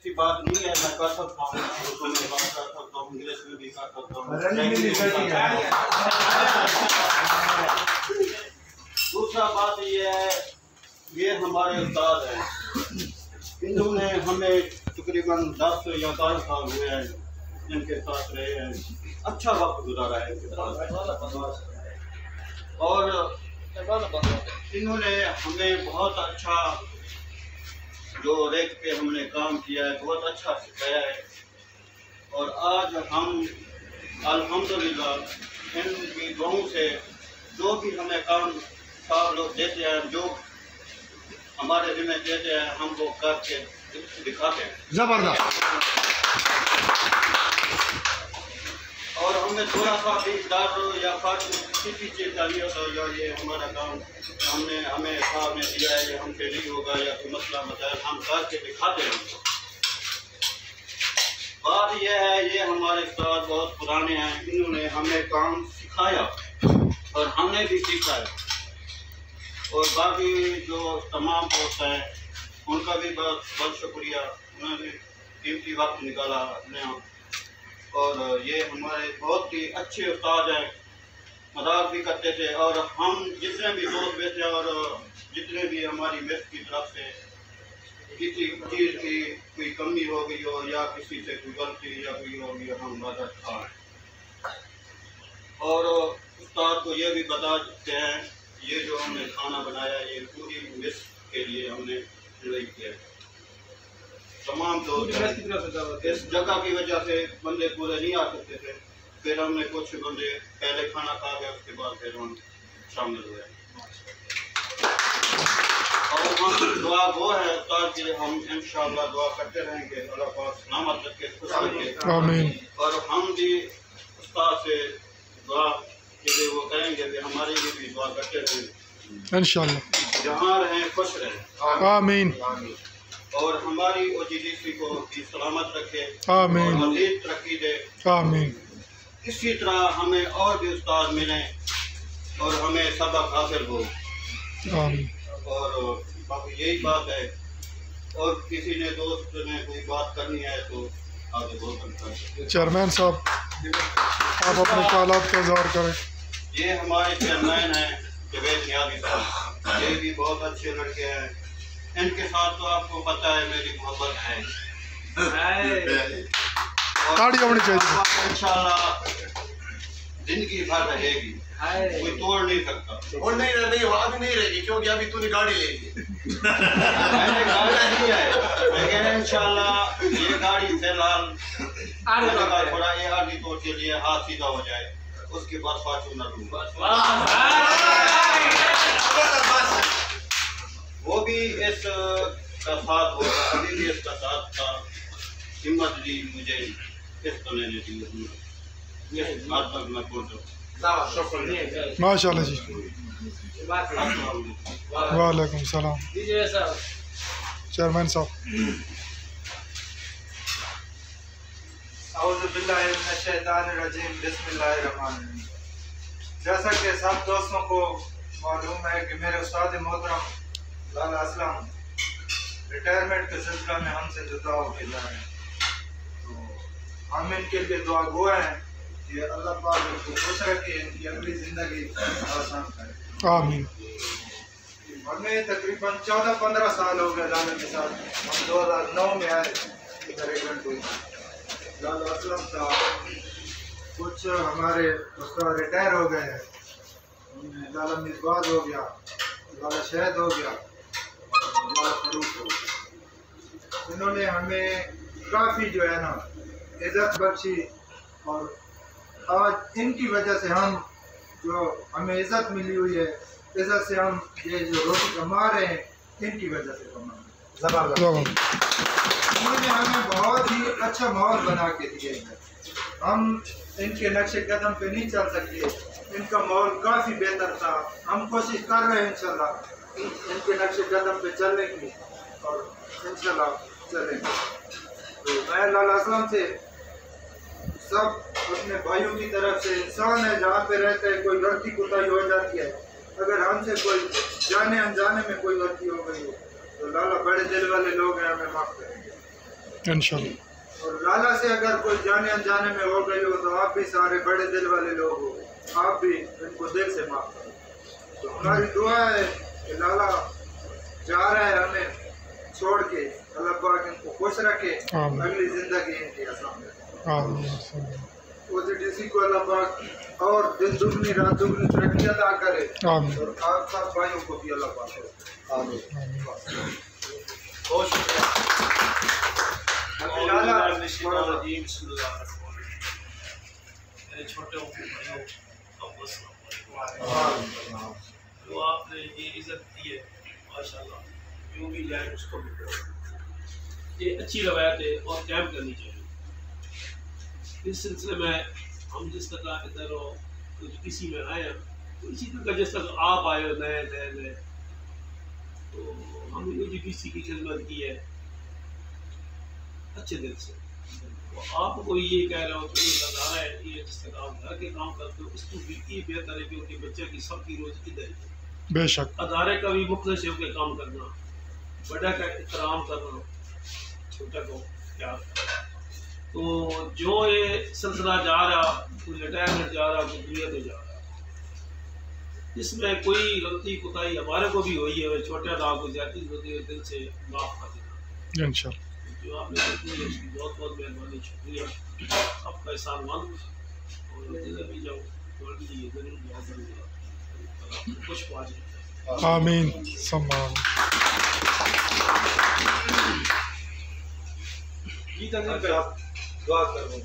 ऐसी बात नहीं है, मैं कर सकता हूँ, उर्दू में बात कर सकता हूँ, इंग्लिश में भी कर सकता हूँ। दूसरा बात ये है, ये हमारे उस्ताद हैं, इन्होंने हमें तकरीबन 10 या 12 साल हुए हैं इनके साथ रहे हैं, अच्छा वक्त गुजारा है इनके साथ। और इन्होंने हमें बहुत अच्छा जो रेत पे हमने काम किया है बहुत अच्छा सिखाया है। और आज हम अल्हम्दुलिल्लाह इनकी दुआओं से जो भी हमें काम साहब लोग देते हैं, जो हमारे जिम्मे देते हैं, हम वो करके दिखाते हैं। जबरदस्त। और हमें थोड़ा सा भी डर या फर्क किसी चीज़ का नहीं होता, या ये हमारा काम हमें साहब ने दिया है, ये हमसे नहीं होगा या कोई मसला मसाइल, हम करके दिखाते हैं। बात यह है, ये हमारे साथ बहुत पुराने हैं, इन्होंने हमें काम सिखाया और हमने भी सीखा है। और बाकी जो तमाम दोस्त हैं उनका भी बहुत बहुत शुक्रिया, उन्होंने कीमती वक्त निकाला अपने। और ये हमारे बहुत ही अच्छे उस्ताद हैं, मजाक भी करते थे। और हम जितने भी दोस्त बैठे और जितने भी हमारी मेस की तरफ से किसी चीज़ की कोई कमी हो गई हो या किसी से कोई गलती या कोई हो गई, हम मदद खाएँ। और उस्ताद को ये भी बता देते हैं, ये जो हमने खाना बनाया ये पूरी मेस के लिए हमने डिलीवर किया है। तमाम लोग इस जगह की वजह से बंदे पूरे नहीं आ सकते थे, फिर हमने कुछ बंदे पहले खाना खा गए, उसके बाद फिर हम शामिल हुए। और हम दुआ वो है उस्ताद के लिए, हम इंशाअल्लाह दुआ करते रहेंगे, अल्लाह पाक सलामत रखे, खुश रखे। आमीन। और हम भी उस्ताद से दुआ के लिए वो करेंगे कि हमारे लिए भी दुआ करते रहें, इंशाअल्लाह जहाँ रहें खुश रहें। आमीन। और हमारी OGDC को भी सलामत रखे, आमीन, मज़ीद तरक्की दे। आमीन। इसी तरह हमें और भी उस्ताद मिलें और हमें सबक हासिल हो। आमीन। और बाकी यही बात है। और किसी ने दोस्त ने कोई बात करनी है तो आगे बोल सकता है। चेयरमैन साहब, आप अपने ख्यालात का इज़हार करें। ये हमारे चेयरमैन हैं जवेद नियाज़ी साहब, ये भी बहुत अच्छे लड़के हैं। इनके साथ तो आपको पता है मेरी मोहब्बत है, ताड़ी होनी चाहिए, इंशाल्लाह जिंदगी भर रहेगी, कोई तोड़ नहीं सकता। और नहीं अभी नहीं रहेगी, क्योंकि अभी तूने गाड़ी ले ली। मैंने गाड़ी नहीं है, लेकिन इंशाल्लाह ये गाड़ी फिलहाल थोड़ा ये आदमी तोड़ के लिए हाथ सीधा हो जाए, उसके बाद फॉर्च्यूनर लूंगा। वो भी इसका साथ होगा, अभी भी इसका साथ था, हिम्मत दी मुझे किस्त लेने दी, आज तक मैं बोल रहा हूँ। माशाल्लाह जी। वालेकुम सलाम चेयरमैन साहब। जैसा कि सब दोस्तों को मालूम है कि मेरे उस्ताद मोहतरम लाला असलम रिटायरमेंट के सिलसिला में हमसे जुदा हो के जा रहे हैं, तो हम इनके लिए दुआ गो हैं कि अल्लाह पाक इनको खुश रखे, इनकी अगली ज़िंदगी आसान करे। आमीन। हमें तकरीबन 14-15 साल हो गए लाला के साथ। हम 2009 में आए इधर लाला असलम साहब, कुछ हमारे उस्ताद रिटायर हो गए हैं, लाला मिसबाज हो गया, लाला शहद हो गया, लाला फरूक हो गया। इन्होंने हमें काफ़ी जो है ना इज़्ज़त बख्शी, और आज इनकी वजह से हम जो हमें इज़्ज़त मिली हुई है, इज़्ज़त से हम ये जो रोटी कमा रहे हैं इनकी वजह से कमा रहे हैं। ज़बरदस्त। इन्होंने हमें बहुत ही अच्छा माहौल बना के दिए है। हम इनके नक्शे कदम पे नहीं चल सकते, इनका माहौल काफ़ी बेहतर था। हम कोशिश कर रहे हैं इंशाल्लाह इनके नक्शे कदम पे चलने की, और इंशाल्लाह चलेंगे। तो मैं लाला असलम से सब अपने भाइयों की तरफ से, इंसान है जहाँ पे रहते हैं कोई गलती कोताही हो जाती है, अगर हमसे कोई जाने अनजाने में कोई गलती हो गई हो तो लाला बड़े दिल वाले लोग हैं, हमें माफ़ करेंगे। इंशाल्लाह। और लाला से अगर कोई जाने अनजाने में हो गई हो तो आप भी सारे बड़े दिल वाले लोग हो, आप भी इनको दिल से माफ करो। तो हमारी दुआ है कि लाला जा रहा है हमें छोड़ के, अल्लाह पाक इनको खुश रखे, अगली जिंदगी इनकी आसान रखे। ओजीडीसी को अल्लाह पाक और दिन दुगनी रात दुगनी तरक्की अदा करे और आप सब भाइयों को भी अल्लाह पाक करे। आमीन। बहुत शुक्रिया। मेरे छोटे भाइयों जो आपने ये इज्जत दी है माशाल्लाह, यूँ भी जाए उसको भी ये अच्छी रवायत है और कैम करनी चाहिए। इस सिलसिले में हम जिस तरह इधर किसी में आए तो इसी तरह जिस तरह आप आए हो नए तो हमने UGDC की खिदमत की है अच्छे दिल से। तो आपको ये कह रहा हूँ कि अदारा है ये जिस तरह आप घर के काम करते हो इसको भी ये बेहतर है क्योंकि बच्चे की सबकी रोज़ इधर है। बेशक अदारे का भी मुख्तलिफ होकर काम करना, बड़ा का एहतराम करना, छोटा को प्यार करना। तो जो ये सिलसिला जा रहा, कोई रिटायरमेंट जा रहा, कोई दुनिया तो जा रहा, इसमें कोई गलती कोताही हमारे को भी हुई है, छोटे लाभ को जाती होती है, दिल से माफ़ कर देना इंशाल्लाह। जो आपने करती है उसकी बहुत बहुत मेहरबानी, शुक्रिया आपका एहसान मंद। और जिधर भी जाओ ये ज़रूर दुआ करूँगा खुश पहुँच। आमीन सम्मान। जी तंजील पे आप दुआ करो।